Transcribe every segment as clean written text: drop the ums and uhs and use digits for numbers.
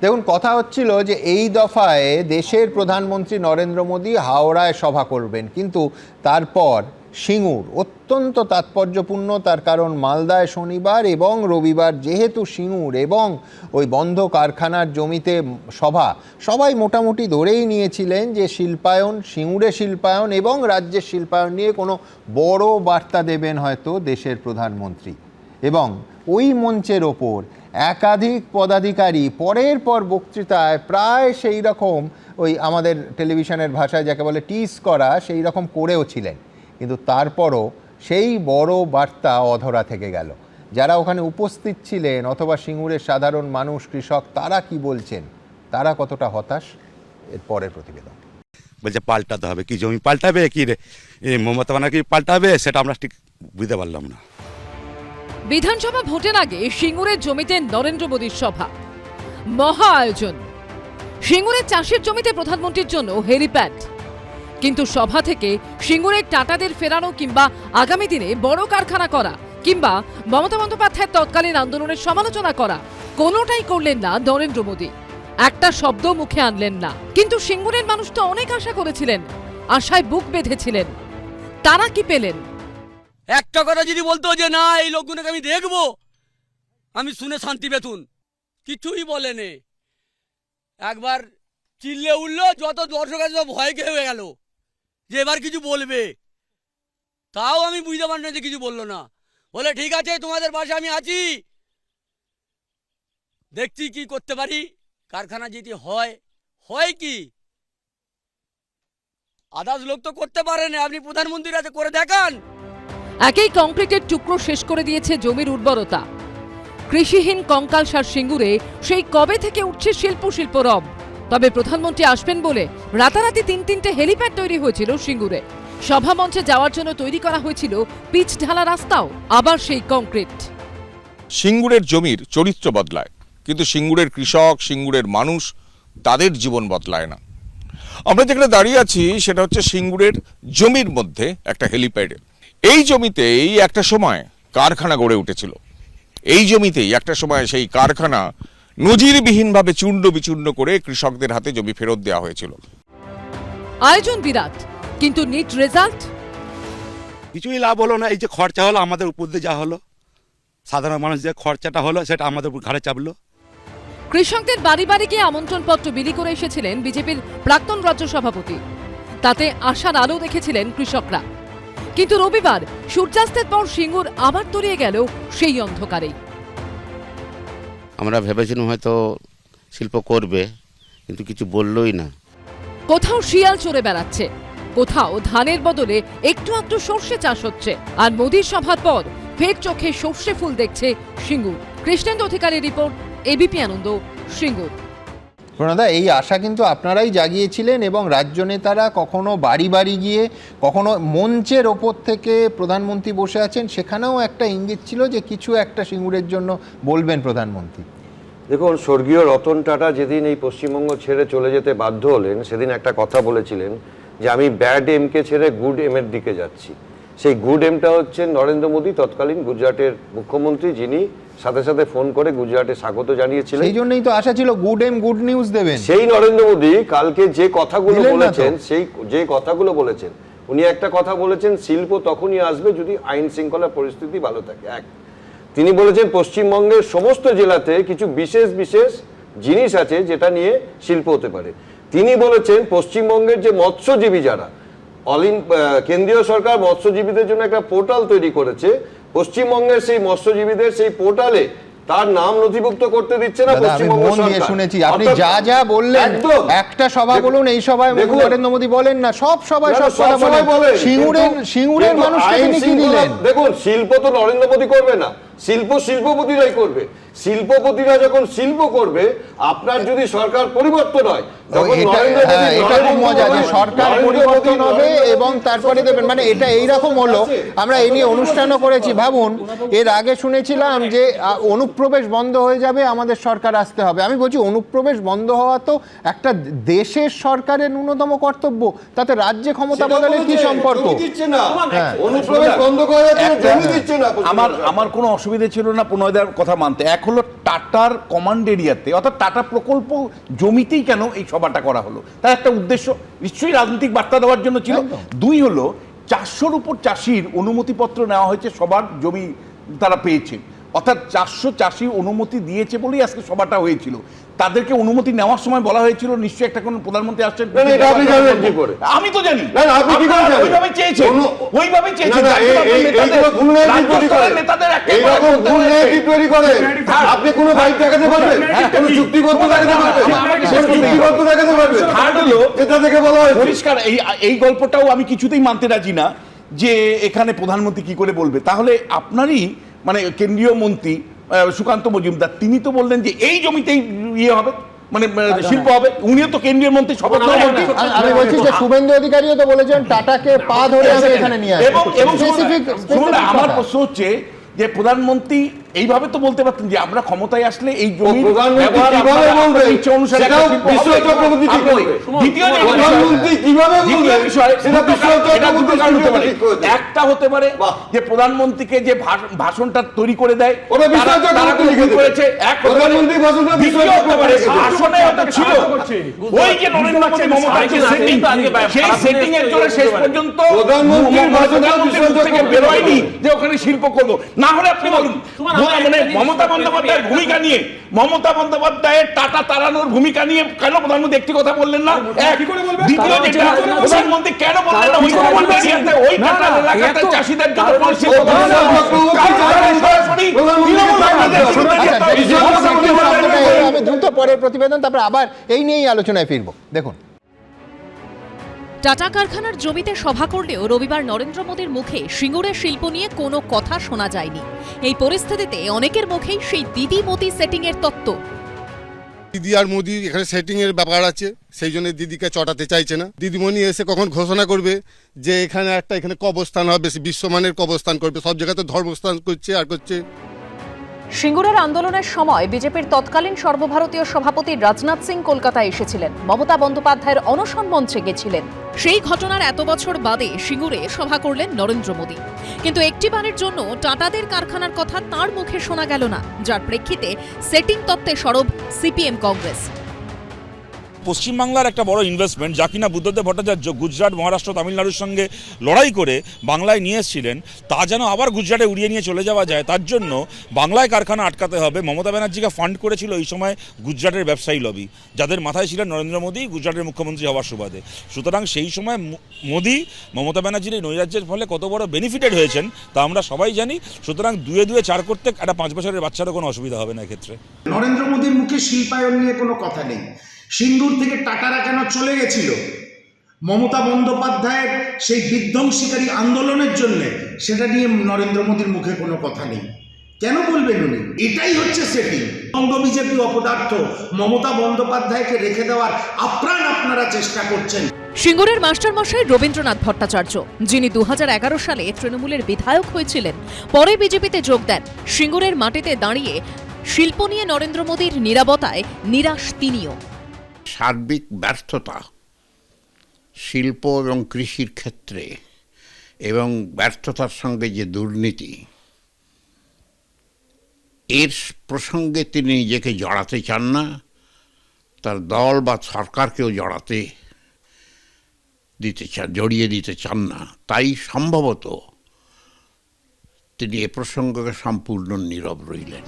দেখুন, কথা হচ্ছিল যে এই দফায় দেশের প্রধানমন্ত্রী নরেন্দ্র মোদী হাওড়ায় সভা করবেন, কিন্তু তারপর সিঙ্গুর অত্যন্ত তাৎপর্যপূর্ণ, তার কারণ মালদায় শনিবার এবং রবিবার যেহেতু সিঙ্গুর এবং ওই বন্ধ কারখানার জমিতে সভা, সবাই মোটামুটি ধরেই নিয়েছিলেন যে শিল্পায়ন, সিঙ্গুরে শিল্পায়ন এবং রাজ্যের শিল্পায়ন নিয়ে কোনো বড় বার্তা দেবেন হয়তো দেশের প্রধানমন্ত্রী। এবং ওই মঞ্চের ওপর একাধিক পদাধিকারী পরের পর বক্তৃতায় প্রায় সেই রকম ওই আমাদের টেলিভিশনের ভাষায় যাকে বলে টিজ করা, সেই রকম করেও ছিলেন, কিন্তু তারপরও সেই বড় বার্তা অধরা থেকে গেল। যারা ওখানে উপস্থিত ছিলেন অথবা সিঙ্গুরের সাধারণ মানুষ, কৃষক, তারা কি বলছেন, তারা কতটা হতাশ, এর পরের প্রতিবেদন। বলছে পাল্টাতে হবে, কি জমি পাল্টাবে, কি রে মমতা ব্যানার্জি পাল্টাবে, সেটা আমরা ঠিক বুঝতে পারলাম না। বিধানসভা ভোটের আগে সিঙ্গুরের জমিতে নরেন্দ্র মোদীর সভা, মহা আয়োজন। সিঙ্গুরের চাষের জমিতে প্রধানমন্ত্রীর জন্য হেলিপ্যাড, কিন্তু সভা থেকে সিঙ্গুরের টাটাদের ফেরানো কিংবা আগামী দিনে বড় কারখানা করা কিংবা মমতা বন্দ্যোপাধ্যায়ের তৎকালীন আন্দোলনের সমালোচনা করা, কোনোটাই করলেন না নরেন্দ্র মোদী। একটা শব্দ মুখে আনলেন না। কিন্তু সিঙ্গুরের মানুষ তো অনেক আশা করেছিলেন, আশায় বুক বেঁধেছিলেন। তারা কি পেলেন? একটা কথা যদি বলতো যে না এই লোকগুলোকে আমি দেখবো, আমি শুনে শান্তি পেতুন, কিছুই বলেনি। একবার চিল্লে উঠলো, যত দর্শক আছে সব ভয় খেয়ে গেল যে এবার কিছু বলবে। তাও আমি বুঝতে পারি না যে কিছু বললো না, বলে ঠিক আছে তোমাদের পাশে আমি আছি, দেখছি কি করতে পারি। কারখানা যদি হয় কি আদার্স লোক তো করতে পারে না, আপনি প্রধানমন্ত্রীর কাছে করে দেখান। একেই কংক্রিটের টুকরো শেষ করে দিয়েছে জমির উর্বরতা। কৃষিহীন কঙ্কালসার সিঙ্গুরে সেই কবে থেকে উঠছে শিল্প রব। তবে প্রধানমন্ত্রী আসবেন বলে রাতারাতি তিনটে হেলিপ্যাড তৈরি হয়েছিল সিঙ্গুরে। সভা মঞ্চে যাওয়ার জন্য তৈরি করা হয়েছিল পিচ ঢালা রাস্তাও, আবার সেই কংক্রিট। সিঙ্গুরের জমির চরিত্র বদলায়, কিন্তু সিঙ্গুরের কৃষক, সিঙ্গুরের মানুষ, তাদের জীবন বদলায় না। আমরা যেখানে দাঁড়িয়ে আছি সেটা হচ্ছে সিঙ্গুরের জমির মধ্যে একটা হেলিপ্যাডে। এই জমিতেই একটা সময় কারখানা গড়ে উঠেছিল। এই জমিতেই একটা সময় সেই কারখানা নজিরবিহীনভাবে চূর্ণ বিচূর্ণ করে কৃষকদের হাতে জমি ফেরত দেওয়া হয়েছিল। আয়োজন বিরাট, কিন্তু নিট রেজাল্ট কিছুই লাভ হলো না। এই যে খরচা হলো, আমাদের উপর দিয়ে যা হলো, সাধারণ মানুষ যে খরচাটা হলো সেটা আমাদের উপর ঘাড়ে চাপলো। কৃষকদের বাড়ি বাড়ি গিয়ে আমন্ত্রণপত্র বিলি করে এসেছিলেন বিজেপির প্রাক্তন রাজ্য সভাপতি। তাতে আশার আলো দেখেছিলেন কৃষকরা। কিন্তু রবিবার সূর্যাস্তের পর সিঙ্গুর আবার তলিয়ে গেল সেই অন্ধকারেই। আমরা ভেবেছিলাম হয়তো শিল্প করবে, কিন্তু কিছু বললই না। কোথাও শিয়াল চড়ে বেড়াচ্ছে, কোথাও ধানের বদলে একটু একটু সর্ষে চাষ হচ্ছে। আর মোদীর সভার পর ফের চোখে সর্ষে ফুল দেখছে সিঙ্গুর। কৃষ্ণেন্দু অধিকারীর রিপোর্ট, এবিপি আনন্দ, সিঙ্গুর। প্রণদা, এই আশা কিন্তু আপনারাই জাগিয়েছিলেন এবং রাজ্য নেতারা কখনো বাড়ি বাড়ি গিয়ে, কখনো মঞ্চের ওপর থেকে প্রধানমন্ত্রী বসে আছেন, সেখানেও একটা ইঙ্গিত ছিল যে কিছু একটা সিঙ্গুরের জন্য বলবেন প্রধানমন্ত্রী। দেখুন, স্বর্গীয় রতন টাটা যেদিন এই পশ্চিমবঙ্গ ছেড়ে চলে যেতে বাধ্য হলেন, সেদিন একটা কথা বলেছিলেন যে আমি ব্যাড এমকে ছেড়ে গুড এমের দিকে যাচ্ছি। সেই গুড এমটা হচ্ছে নরেন্দ্র মোদী, তৎকালীন গুজরাটের মুখ্যমন্ত্রী, যিনি সাথে সাথে ফোন করে গুজরাটে স্বাগত জানিয়েছিলেন। সেই জন্যই তো আশা ছিল গুড এম গুড নিউজ দেবেন। সেই নরেন্দ্র মোদী কালকে যে কথাগুলো বলেছেন, উনি একটা কথা বলেছেন, শিল্প তখনই আসবে যদি আইন শৃঙ্খলা পরিস্থিতি ভালো থাকে। তিনি বলেছেন পশ্চিমবঙ্গের সমস্ত জেলাতে কিছু বিশেষ জিনিস আছে যেটা নিয়ে শিল্প হতে পারে। তিনি বলেছেন পশ্চিমবঙ্গের যে মৎস্যজীবী যারা, কেন্দ্রীয় সরকার মৎস্যজীবীদের জন্য একটা পোর্টাল তৈরি করেছে, পশ্চিমবঙ্গের সেই মৎস্যজীবীদের সেই পোর্টালে তার নাম নথিভুক্ত করতে দিচ্ছে না পশ্চিমবঙ্গ সরকার। শুনেছি আপনি যা বললেন, একটা সভা বলুন, এই সভায় নরেন্দ্র মোদী বলেন না, সব সভায় সব কথা বলেন। সিঙ্গুরের মানুষকে তিনি কি দিলেন? দেখুন, শিল্প তো নরেন্দ্র মোদী করবে না, শিল্পপতিরাই করবে। শিল্পপতিরা যখন শিল্প করবে, আপনার যদি সরকার পরিবর্তন হয়, সরকার পরিবর্তন হবে এবং তারপরে দেবেন, মানে এটা এইরকম হলো। আমরা এই নিয়ে অনুষ্ঠানও করেছি। ভাবুন, এর আগে শুনেছিলাম যে অনুপ্রবেশ বন্ধ হয়ে যাবে, আমাদের সরকার আসতে হবে। আমি বলছি, অনুপ্রবেশ বন্ধ হওয়া তো একটা দেশের সরকারের ন্যূনতম কর্তব্য, তাতে রাজ্যে ক্ষমতা বদলের কি সম্পর্ক? অনুপ্রবেশ বন্ধ করা যাচ্ছে, জমি দিচ্ছে না। আমার কোনো অসুবিধা ছিল না প্রণয়দার কথা মানতে। এক হলো টাটার কমান্ড এরিয়াতে, অর্থাৎ টাটা প্রকল্প জমিতেই কেন এই সভাটা করা হলো, তার একটা উদ্দেশ্য নিশ্চয়ই রাজনৈতিক বার্তা দেওয়ার জন্য ছিল। দুই হলো 400-র উপর চাষির অনুমতিপত্র নেওয়া হয়েছে, সবার জমি তারা পেয়েছে, অর্থাৎ 400 চাষি অনুমতি দিয়েছে বলেই আজকে সভাটা হয়েছিল। তাদেরকে অনুমতি নেওয়ার সময় বলা হয়েছিল নিশ্চয়ই একটা কোন প্রধানমন্ত্রী আসছেন, আমি তো জানি ওইভাবে চেয়েছে, ওইভাবে চেয়েছে আপনি কোনো বাইক দেখাতে পারবেন, কোনো চুক্তিবদ্ধ দেখাতে পারবেন, চুক্তিবদ্ধ দেখাতে পারবেন, এটা থেকে বলা হয় পরিষ্কার। এই গল্পটাও আমি কিছুতেই মানতে রাজি না যে এখানে প্রধানমন্ত্রী কি করে বলবে। তাহলে আপনারই মানে কেন্দ্রীয় মন্ত্রী সুকান্ত মজুমদার তিনি তো বললেন যে এই জমিতেই ইয়ে হবে, মানে শিল্প হবে, উনিও তো কেন্দ্রীয় মন্ত্রী, শপথ নেওয়া মন্ত্রী। আমি বলছি যে শুভেন্দু অধিকারীও তো বলেছেন টাটাকে পা ধরে আমি এখানে নিয়ে আসি। এবং আমার প্রশ্ন হচ্ছে যে প্রধানমন্ত্রী এইভাবে তো বলতে পারতেন যে আমরা ক্ষমতায় আসলে এই জমি ইচ্ছা অনুসারে একটা হতে পারে যে প্রধানমন্ত্রীকে যে ভাষণটা তৈরি করে দেয় করেছে, আসনে ছিল ওই যে নরেন্দ্র মোদী মমতার যে সেটিং, সেই সেটিং এর জন্য শেষ পর্যন্ত বেরোয়নি যে ওখানে শিল্প করবো। না হলে আপনি বলুন মানে মমতা বন্দ্যোপাধ্যায়ের ভূমিকা নিয়ে, মমতা বন্দ্যোপাধ্যায়ের টাটা তাড়ানোর ভূমিকা নিয়ে কেন প্রধানমন্ত্রী একটি কথা বললেন না? দ্বিতীয় যেটা প্রধানমন্ত্রী কেন বললেন না ওই টাটা এলাকাতে চাষিদের জন্য আমি দ্রুত পরের প্রতিবেদন, তারপর আবার এই নিয়েই আলোচনায় ফিরবো। দেখুন, টাটা কারখানার জমিতে সভা করলেও রবিবার নরেন্দ্র মোদীর মুখে সিঙ্গুরের শিল্প নিয়ে কোনো কথা শোনা যায়নি। এই পরিস্থিতিতে অনেকের মুখেই সেই দিদি মোদি সেটিং এর তত্ত্ব। দিদি আর মোদি এখানে সেটিং এর ব্যাপার আছে, সেই জন্য দিদিকে চটাতে চাইছে না। দিদিমণি এসে কখন ঘোষণা করবে যে এখানে কবরস্থান হবে, বিশ্বমানের কবরস্থান করবে, সব জায়গাতে ধর্মস্থান করছে আর করছে। সিঙ্গুরের আন্দোলনের সময় বিজেপির তৎকালীন সর্বভারতীয় সভাপতি রাজনাথ সিং কলকাতায় এসেছিলেন, মমতা বন্দ্যোপাধ্যায়ের অনশন মঞ্চে গেছিলেন। সেই ঘটনার এত বছর বাদে সিঙ্গুরে সভা করলেন নরেন্দ্র মোদী, কিন্তু একটি বারের জন্য টাটাদের কারখানার কথা তার মুখে শোনা গেল না, যার প্রেক্ষিতে সেটিং তত্ত্বে সরব সিপিএম কংগ্রেস। পশ্চিমবাংলার একটা বড় ইনভেস্টমেন্ট, যা কিনা বুদ্ধদেব ভট্টাচার্য গুজরাট, মহারাষ্ট্র, তামিলনাড়ুর সঙ্গে লড়াই করে বাংলায় নিয়ে এসেছিলেন, তা যেন আবার গুজরাটে উড়িয়ে নিয়ে চলে যাওয়া যায়, তার জন্য বাংলায় কারখানা আটকাতে হবে। মমতা ব্যানার্জিকে ফান্ড করেছিল এই সময় গুজরাটের ব্যবসায়ী লবি, যাদের মাথায় ছিলেন নরেন্দ্র মোদী গুজরাটের মুখ্যমন্ত্রী হওয়ার সুবাদে। সুতরাং সেই সময় মোদী মমতা ব্যানার্জির এই নৈরাজ্যের ফলে কত বড় বেনিফিটেড হয়েছেন তা আমরা সবাই জানি। সুতরাং 2-2 4 করতে একটা 5 বছরের বাচ্চারও কোনো অসুবিধা হবে না এক্ষেত্রে। নরেন্দ্র মোদীর মুখে শিল্পায়ন নিয়ে কোনো কথা নেই। সিঙ্গুর থেকে টাটারা কেন চলে গেছিল? মমতা বন্দ্যোপাধ্যায়ের সেই বিধ্বংসীকারী আন্দোলনের জন্য, সেটা নিয়ে নরেন্দ্র মোদীর মুখে কোনো কথা নেই। কেন বলবেন উনি? এটাই হচ্ছে সেটিং। বঙ্গ বিজেপি অপদার্থ মমতা বন্দ্যোপাধ্যায়কে রেখে দেওয়ার আপ্রাণ আপনারা চেষ্টা করছেন। সিঙ্গুরের মাস্টারমশাই রবীন্দ্রনাথ ভট্টাচার্য, যিনি 2011 সালে তৃণমূলের বিধায়ক হয়েছিলেন, পরে বিজেপিতে যোগ দেন। সিঙ্গুরের মাটিতে দাঁড়িয়ে শিল্প নিয়ে নরেন্দ্র মোদীর নীরবতায় নিরাশ তিনিও। সার্বিক ব্যর্থতা শিল্প এবং কৃষির ক্ষেত্রে, এবং ব্যর্থতার সঙ্গে যে দুর্নীতি, এর প্রসঙ্গে তিনি নিজেকে জড়াতে চান না, তার দল বা সরকারকেও জড়িয়ে দিতে চান না। তাই সম্ভবত তিনি এ প্রসঙ্গকে সম্পূর্ণ নীরব রইলেন।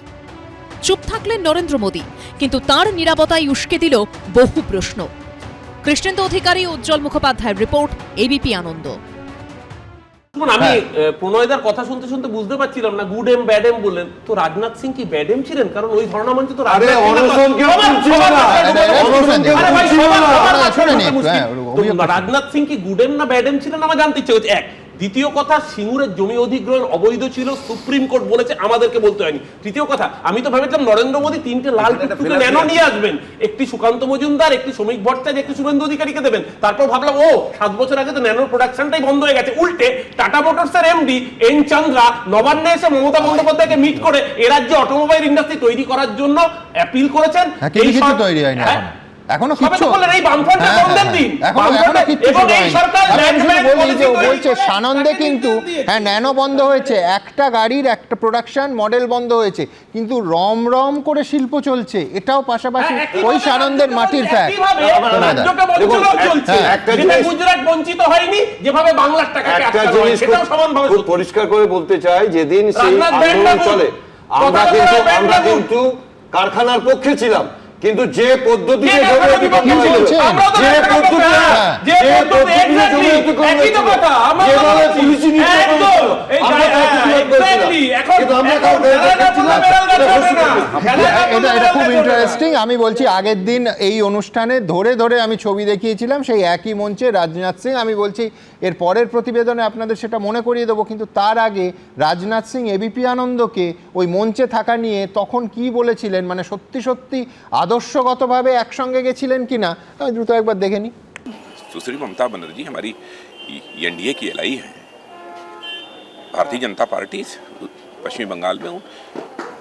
চুপ থাকলেন নরেন্দ্র মোদী, কিন্তু তার নীরবতায় উস্কে দিল বহু প্রশ্ন। কৃষ্ণেন্দু অধিকারী, উজ্জ্বল মুখোপাধ্যায়ের রিপোর্ট, এবিপি আনন্দ। আমি প্রণয়দার কথা শুনতে শুনতে বুঝতে পারছিলাম না, গুড এম ব্যাড এম বললেন, তো রাজনাথ সিং কি ব্যাড এম ছিলেন? কারণ ওই ধারণা মঞ্চে তো রাজনাথ সিং কি গুড এম না ব্যাড এম ছিলেন আমার জানতে ইচ্ছে হচ্ছে। এক, দ্বিতীয় কথা, সিঙ্গুরের জমি অধিগ্রহণ অবৈধ ছিল, সুপ্রিম কোর্ট বলেছে, আমাদেরকে বলতে হয়নি। তৃতীয় কথা, আমি তো ভেবেছিলাম নরেন্দ্র মোদী 3টে লাল টুকটুকে ন্যানো নিয়ে আসবেন, একটি সুকান্ত মজুমদার, একটি শ্রমিক ভট্টাচার্য, একটি শুভেন্দু অধিকারীকে দেবেন। তারপর ভাবলাম 7 বছর আগে তো ন্যানোর প্রোডাকশনটাই বন্ধ হয়ে গেছে। উল্টে টাটা মোটরসের এমডি এন চন্দ্রা নবান্নে এসে মমতা বন্দ্যোপাধ্যায়কে মিট করে এ রাজ্যে অটোমোবাইল ইন্ডাস্ট্রি তৈরি করার জন্য অ্যাপিল করেছেন। এখনো সবে কিচ্ছু তো বললেন এই বামফ্রন্টের হ্যাঁ, বন্ধের দিন এখনো কিচ্ছু এবং শুরু এই হয়নি। সরকার এখন ল্যান্ড শুধু ব্যাংক বলি যে ও পলিসি বলছে তৈরি- সানন্দে কিন্তু হ্যাঁ ন্যানো বন্ধ হয়েছে, একটা গাড়ির একটা প্রোডাকশন মডেল বন্ধ হয়েছে, কিন্তু রম রম করে শিল্প চলছে, এটাও পাশাপাশি ওই সানন্দের মাটির ফ্যাক্ট। একইভাবে রাজ্যকে বঞ্চনাও চলছে, একটা যেটা জিনিস- গুজরাট বঞ্চিত হয়নি, যেভাবে বাংলার টাকাকে একটা আটকানো হয়, জিনিস সেটাও সমানভাবে খুব সত্যি। পরিষ্কার করে বলতে চাই, যেদিন সেই রাজনাথ ব্যান্ড আন্দোলন লাগুন। চলে কথা আমরা বলার কিন্তু কারখানার পক্ষে ছিলাম, কিন্তু যে পদ্ধতিতে কে জমি কারখানার অতিক্রম বিপক্ষে হয়েছিল, ছিল? আমরাও তো যে কারখানার পদ্ধতিতে পক্ষে, হ্যাঁ, যে পদ্ধতি exactly, একই তো কথা, আমরা তো যেভাবে বলছি, পুলিশি নির্যাতন একদম, হয়েছিল, এই আমরা তার প্রতিবাদ করেছিলাম। exactly, এখন কিন্তু আমরা এখন কাউকে খেলার দেখেছিলাম, বললে বেড়াল গাছ এটা হবে না, বুঝতে খেলার গাছ বললে এটা খুব বেড়াল গাছ হবে না। ইন্টারেস্টিং। আমি বলছি আগের দিন এই অনুষ্ঠানে ধরে ধরে আমি ছবি দেখিয়েছিলাম সেই একই মঞ্চে রাজনাথ সিং। আমি বলছি এর পরের প্রতিবেদনে আপনাদের সেটা মনে করিয়ে দেবো, কিন্তু তার আগে রাজনাথ সিং এবিপি আনন্দকে ওই মঞ্চে থাকা নিয়ে তখন কি বলেছিলেন, মানে সত্যি সত্যি আদর্শগতভাবে একসঙ্গে গেছিলেন কিনা, আমি দ্রুত একবার দেখে নিই। सुश्री ममता बनर्जी हमारी एनडीए की एलआई है, भारतीय जनता पार्टी पश्चिमी बंगाल में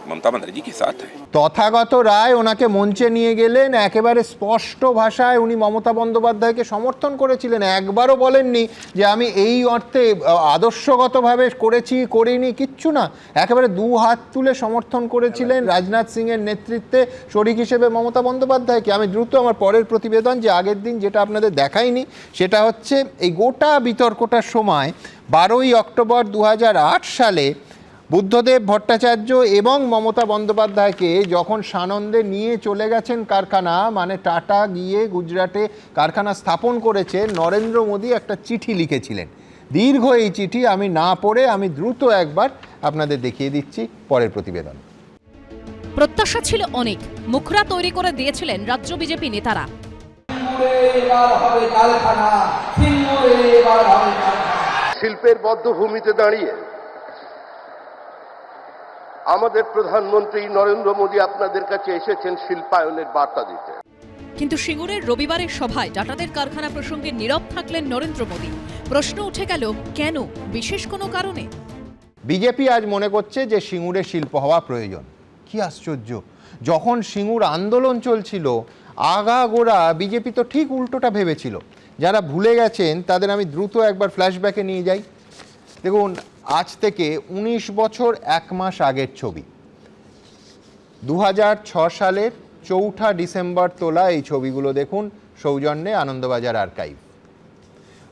ममता बनर्जी के साथ है। তথাগত রায় ওনাকে মঞ্চে নিয়ে গেলেন, একেবারে স্পষ্ট ভাষায় উনি মমতা বন্দ্যোপাধ্যায়কে সমর্থন করেছিলেন, একবারও বলেননি যে আমি এই অর্থে আদর্শগতভাবে করেছি করিনি, কিচ্ছু না, একেবারে দু হাত তুলে সমর্থন করেছিলেন রাজনাথ সিংয়ের নেতৃত্বে শরিক হিসেবে মমতা বন্দ্যোপাধ্যায়কে। আমি দ্রুত আমার পরের প্রতিবেদন, যে আগের দিন যেটা আপনাদের দেখাইনি, সেটা হচ্ছে এই গোটা বিতর্কটার সময় 12ই অক্টোবর 2008 সালে বুদ্ধদেব ভট্টাচার্য এবং মমতা বন্দ্যোপাধ্যায়কে যখন সানন্দে নিয়ে চলে গেছেন কারখানা, মানে টাটা গিয়ে গুজরাটে কারখানা স্থাপন করেছে, নরেন্দ্র মোদী একটা চিঠি লিখেছিলেন। দীর্ঘ এই চিঠি আমি না পড়ে আমি দ্রুত একবার আপনাদের দেখিয়ে দিচ্ছি পরের প্রতিবেদন। প্রত্যাশা ছিল অনেক, মুখরা তৈরি করে দিয়েছিলেন রাজ্য বিজেপি নেতারা। শিল্পের বদ্ধভূমিতে দাঁড়িয়ে আমাদের প্রধানমন্ত্রী নরেন্দ্র মোদী আপনাদের কাছে এসেছেন শিল্পায়নের বার্তা দিতে। কিন্তু সিঙ্গুরের রবিবারের সভায় টাটাদের কারখানা প্রসঙ্গে নীরব থাকলেন নরেন্দ্র মোদী। প্রশ্ন উঠে গেল, কেন? বিশেষ কোনো কারণে? বিজেপি আজ মনে করছে যে সিঙ্গুরে শিল্প হওয়া প্রয়োজন। কি আশ্চর্য, যখন সিঙ্গুর আন্দোলন চলছিল আগাগোড়া বিজেপি তো ঠিক উল্টোটা ভেবেছিল। যারা ভুলে গেছেন তাদের আমি দ্রুত একবার ফ্ল্যাশব্যাকে নিয়ে যাই। দেখুন, আজ থেকে 19 বছর 1 মাস আগের ছবি, 2006 সালের 4 ডিসেম্বর তোলা এই ছবিগুলো দেখুন, সৌজন্যে আনন্দবাজার আর্কাইভ।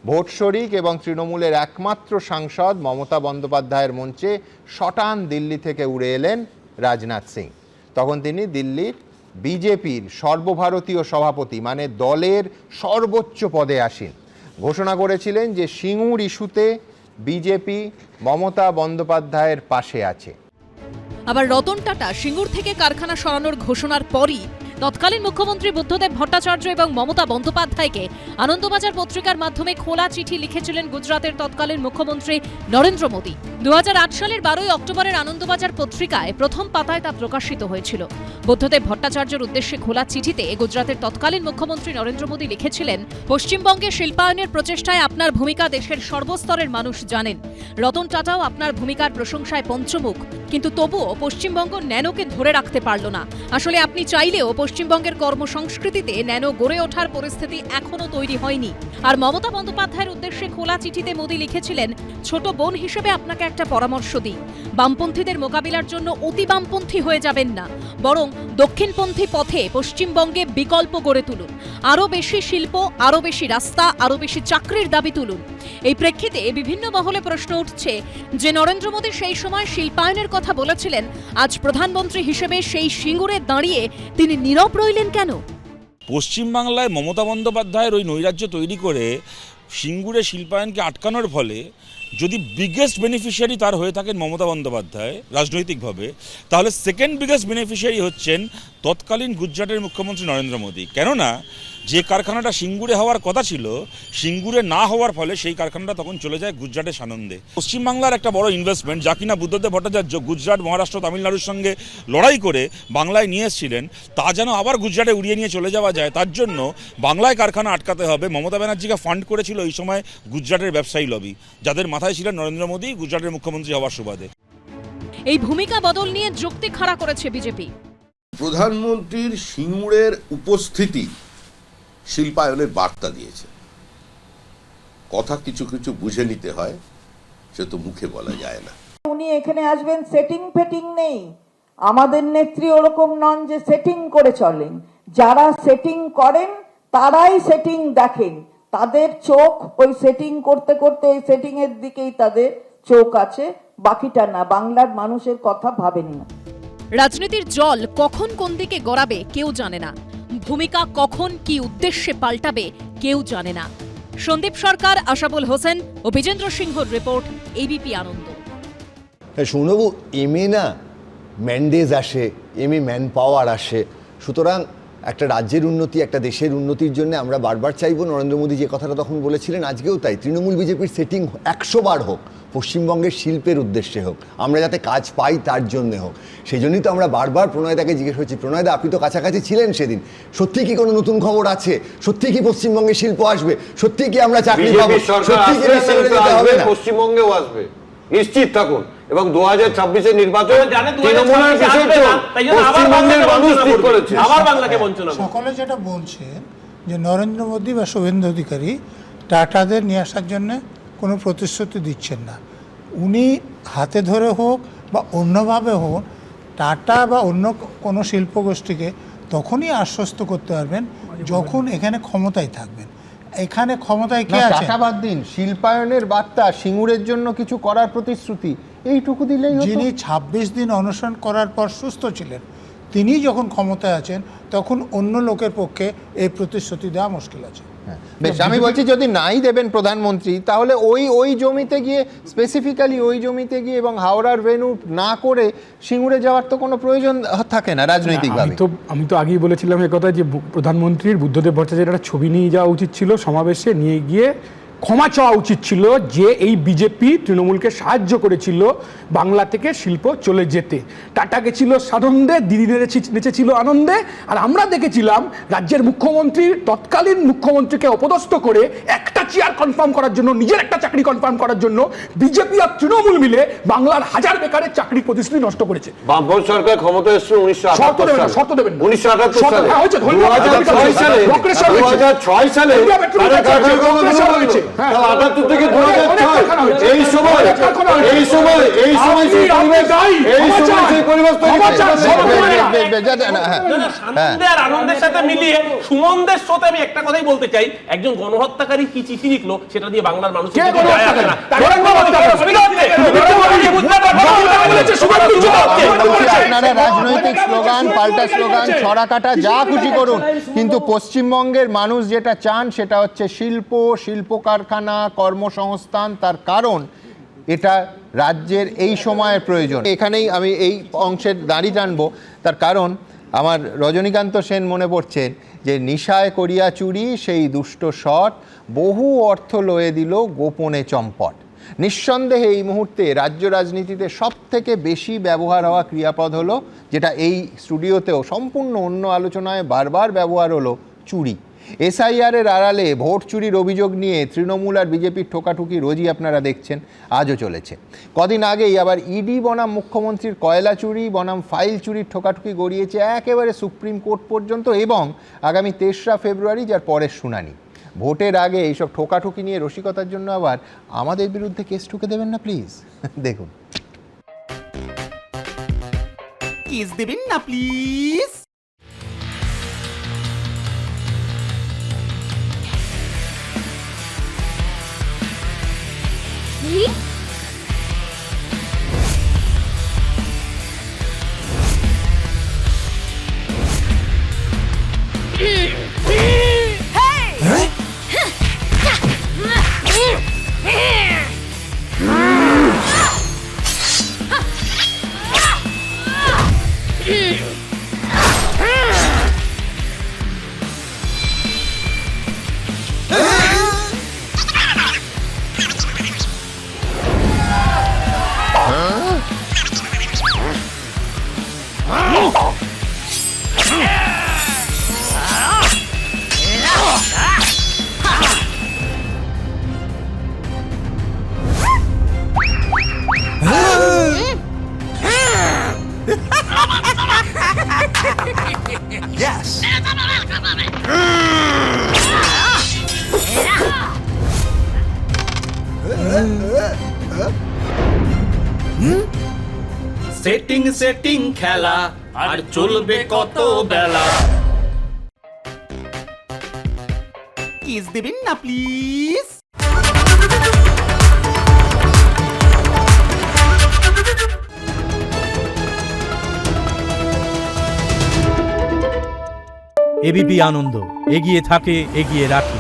ভোট শরিক এবং তৃণমূলের একমাত্র সাংসদ মমতা বন্দ্যোপাধ্যায়ের মঞ্চে শটান দিল্লি থেকে উড়ে এলেন রাজনাথ সিং। তখন তিনি দিল্লির বিজেপির সর্বভারতীয় সভাপতি, মানে দলের সর্বোচ্চ পদে আসীন। ঘোষণা করেছিলেন যে সিঙ্গুর ইস্যুতে বিজেপি মমতা বন্দ্যোপাধ্যায়ের পাশে আছে। আবার রতন টাটা সিঙ্গুর থেকে কারখানা সরানোর ঘোষণার পরই তৎকালীন মুখ্যমন্ত্রী বুদ্ধদেব ভট্টাচার্য এবং মমতা বন্দ্যোপাধ্যায়কে আনন্দবাজার পত্রিকার মাধ্যমে খোলা চিঠি লিখেছিলেন গুজরাতের তৎকালীন মুখ্যমন্ত্রী নরেন্দ্র মোদী। 2008 সালের 12ই অক্টোবরের আনন্দবাজার পত্রিকায় প্রথম পাতায় তা প্রকাশিত হয়েছিল। বুদ্ধদেব ভট্টাচার্যের উদ্দেশ্যে খোলা চিঠিতে গুজরাতের তৎকালীন মুখ্যমন্ত্রী নরেন্দ্র মোদী লিখেছিলেন, পশ্চিমবঙ্গে শিল্পায়নের প্রচেষ্টায় আপনার ভূমিকা দেশের সর্বস্তরের মানুষ জানেন। রতন টাটাও আপনার ভূমিকার প্রশংসায় পঞ্চমুখ, কিন্তু তবুও পশ্চিমবঙ্গ ন্যানোকে ধরে রাখতে পারল না। আসলে আপনি চাইলেও পশ্চিমবঙ্গের কর্মসংস্কৃতিতে ন্যানো গড়ে ওঠার পরিস্থিতি এখনো তৈরি হয়নি। আর মমতা বন্দ্যোপাধ্যায়ের উদ্দেশ্যে খোলা চিঠিতে মোদী লিখেছিলেন, ছোট বোন হিসেবে আপনাকে একটা পরামর্শ দিই, বামপন্থীদের মোকাবিলার জন্য অতি বামপন্থী হয়ে যাবেন না, বরং দক্ষিণপন্থী পথে পশ্চিমবঙ্গে বিকল্প গড়ে তুলুন। আরও বেশি শিল্প, আরও বেশি রাস্তা, আরও বেশি চাকরির দাবি তুলুন। এই প্রেক্ষিতে বিভিন্ন মহলে প্রশ্ন উঠছে যে নরেন্দ্র মোদী সেই সময় শিল্পায়নের কথা বলেছিলেন, আজ প্রধানমন্ত্রী হিসেবে সেই সিঙ্গুরে দাঁড়িয়ে তিনি নীরব রইলেন কেন? পশ্চিমবাংলায় মমতা বন্দ্যোপাধ্যায়ের ওই নৈরাজ্য তৈরি করে সিঙ্গুরে শিল্পায়নকে আটকানোর ফলে যদি বিগেস্ট বেনিফিশিয়ারি তার হয়ে থাকেন মমতা বন্দ্যোপাধ্যায় রাজনৈতিকভাবে, তাহলে সেকেন্ড বিগেস্ট বেনিফিশিয়ারি হচ্ছেন তৎকালীন গুজরাটের মুখ্যমন্ত্রী নরেন্দ্র মোদী। কেননা যে কারখানাটা সিঙ্গুরে হওয়ার কথা ছিল, সিঙ্গুরে না হওয়ার ফলে সেই কারখানাটা তখন চলে যায় গুজরাটের সানন্দে। পশ্চিমবাংলার একটা বড় ইনভেস্টমেন্ট, যা কিনা বুদ্ধদেব ভট্টাচার্য গুজরাট, মহারাষ্ট্র, তামিলনাড়ুর সঙ্গে লড়াই করে বাংলায় নিয়ে এসেছিলেন, তা যেন আবার গুজরাটে উড়িয়ে নিয়ে চলে যাওয়া যায়, তার জন্য বাংলায় কারখানা আটকাতে হবে। মমতা ব্যানার্জিকে ফান্ড করেছিল এই সময় গুজরাটের ব্যবসায়ী লবি, যাদের মাথায় ছিলেন নরেন্দ্র মোদী গুজরাটের মুখ্যমন্ত্রী হওয়ার সুবাদে। এই ভূমিকা বদল নিয়ে যুক্তি খাড়া করেছে বিজেপি। প্রধানমন্ত্রীর সিঙ্গুরের উপস্থিতি শিল্পায়নের বার্তা দিয়েছে। কথা কিছু কিছু বুঝে নিতে হয়, সে তো মুখে বলা যায় না। উনি এখানে আসবেন, সেটিং ফেটিং নেই। আমাদের নেত্রী ওরকম নন যে সেটিং করে চলেন। যারা সেটিং করেন তারাই সেটিং দেখেন, তাদের চোখ ওই সেটিং করতে করতে ওই সেটিং এর দিকেই তাদের চোখ আছে, বাকিটা না। বাংলার মানুষের কথা ভাবেন না। রাজনীতির জল কখন কোন দিকে গড়াবে কেউ জানে না, ভূমিকা কখন কি উদ্দেশ্যে পাল্টাবে কেউ জানে না। সন্দীপ সরকার, আশাবুল হোসেন ও বিজেন্দ্র সিংহর রিপোর্ট, এবিপি আনন্দ। শুনবু এমএ না ম্যান্ডেজ আসে, এমএ ম্যান পাওয়ার আসে। সুতরাং একটা রাজ্যের উন্নতি, একটা দেশের উন্নতির জন্য আমরা বারবার চাইবো, নরেন্দ্র মোদী যে কথাটা তখন বলেছিলেন আজকেও তাই, তৃণমূল বিজেপির সেটিং 100 বার হোক, পশ্চিমবঙ্গের শিল্পের উদ্দেশ্যে হোক, আমরা যাতে কাজ পাই তার জন্যে হোক। সেই জন্যই তো আমরা বারবার প্রণয়দাকে জিজ্ঞেস করছি, প্রণয়দা আপনি তো কাছাকাছি ছিলেন সেদিন, সত্যি কি কোনো নতুন খবর আছে? সত্যি কি পশ্চিমবঙ্গে শিল্প আসবে? সত্যি কি আমরা চাকরি পাবো? সত্যি কি হবে? পশ্চিমবঙ্গেও আসবে, নিশ্চিত থাকুন। এবং 2026-এর নির্বাচন তৃণমূলের বিষয় তো পশ্চিমবঙ্গের মানুষ ঠিক করেছে। সকলে যেটা বলছে যে নরেন্দ্র মোদী বা শুভেন্দু অধিকারী টাটাদের নিয়ে আসার জন্য কোনো প্রতিশ্রুতি দিচ্ছেন না। উনি হাতে ধরে হোক বা অন্যভাবে হোক টাটা বা অন্য কোনো শিল্পগোষ্ঠীকে তখনই আশ্বস্ত করতে পারবেন যখন এখানে ক্ষমতায় থাকবেন। এখানে ক্ষমতায় কে আছে? টাকা বাদ দিন, শিল্পায়নের বার্তা, সিঙ্গুরের জন্য কিছু করার প্রতিশ্রুতি, এইটুকু দিলেই হতো। যিনি 26 দিন অনশন করার পর সুস্থ ছিলেন, তিনি যখন ক্ষমতায় আছেন তখন অন্য লোকের পক্ষে এই প্রতিশ্রুতি দেওয়া মুশকিল আছে। বেশ, আমি বলছি যদি নাই দেবেন প্রধানমন্ত্রী, তাহলে ওই জমিতে গিয়ে, স্পেসিফিক্যালি ওই জমিতে গিয়ে এবং হাওড়ার ভেন্যু না করে সিঙ্গুরে যাওয়ার তো কোনো প্রয়োজন থাকে না রাজনৈতিকভাবে। আমি তো আগেই বলেছিলাম এ কথা যে প্রধানমন্ত্রীর বুদ্ধদেব ভট্টাচার্যের একটা ছবি নিয়ে যাওয়া উচিত ছিল সমাবেশে, নিয়ে গিয়ে ক্ষমা চাওয়া উচিত ছিল যে এই বিজেপি তৃণমূলকে সাহায্য করেছিল বাংলা থেকে শিল্প চলে যেতে। টাটা গেছিল সানন্দে, দিদি নেচেছিল আনন্দে, আর আমরা দেখেছিলাম রাজ্যের মুখ্যমন্ত্রী তৎকালীন মুখ্যমন্ত্রীকে অপদস্থ করে একটা চেয়ার কনফার্ম করার জন্য, নিজের একটা চাকরি কনফার্ম করার জন্য বিজেপি আর তৃণমূল মিলে বাংলার হাজার বেকারের চাকরির প্রতিশ্রুতি নষ্ট করেছে। বামফ্রন্ট সরকার ক্ষমতায় এসেছিল 1978 সালে। শর্ত দেবেন 1978 সালে। 2006 সালে 2006 সালে আনন্দের সাথে মিলিয়ে সুমনদের সাথে আমি একটা কথাই বলতে চাই, একজন গণহত্যাকারী কি চিঠি লিখলো সেটা দিয়ে বাংলার মানুষ আপনারা রাজনৈতিক স্লোগান, পাল্টা স্লোগান, ছড়া কাটা যা খুশি করুন, কিন্তু পশ্চিমবঙ্গের মানুষ যেটা চান সেটা হচ্ছে শিল্প, শিল্প কারখানা, কর্মসংস্থান। তার কারণ এটা রাজ্যের এই সময়ের প্রয়োজন। এখানেই আমি এই অংশের দাঁড়ি টানবো, তার কারণ আমার রজনীকান্ত সেন মনে পড়ছেন যে নিশায় করিয়া চুরি সেই দুষ্ট শট, বহু অর্থ লয়ে দিল গোপনে চম্পট। নিঃসন্দেহে এই মুহূর্তে রাজ্য রাজনীতিতে সব থেকে বেশি ব্যবহার হওয়া ক্রিয়াপদ হলো, যেটা এই স্টুডিওতেও সম্পূর্ণ অন্য আলোচনায় বারবার ব্যবহার হলো, চুরি। এসআইআরের আড়ালে ভোট চুরির অভিযোগ নিয়ে তৃণমূল আর বিজেপির ঠোকাঠুকি রোজই আপনারা দেখছেন, আজও চলেছে। কদিন আগেই আবার ইডি বনাম মুখ্যমন্ত্রীর কয়লা চুরি বনাম ফাইল চুরির ঠোকাঠুকি গড়িয়েছে একেবারে সুপ্রিম কোর্ট পর্যন্ত, এবং আগামী 3রা ফেব্রুয়ারি যার পরের শুনানি। ভোটের আগে এইসব ঠোকাঠুকি নিয়ে রসিকতার জন্য আবার আমাদের বিরুদ্ধে কেস ঠুকে দেবেন না প্লিজ। দেখুন, কেস দেবেন না প্লিজ। সেটিং সেটিং খেলা আর চলবে কত বেলা। কিস দেবেন না প্লিজ। এবিপি আনন্দ, এগিয়ে থাকে, এগিয়ে রাখে।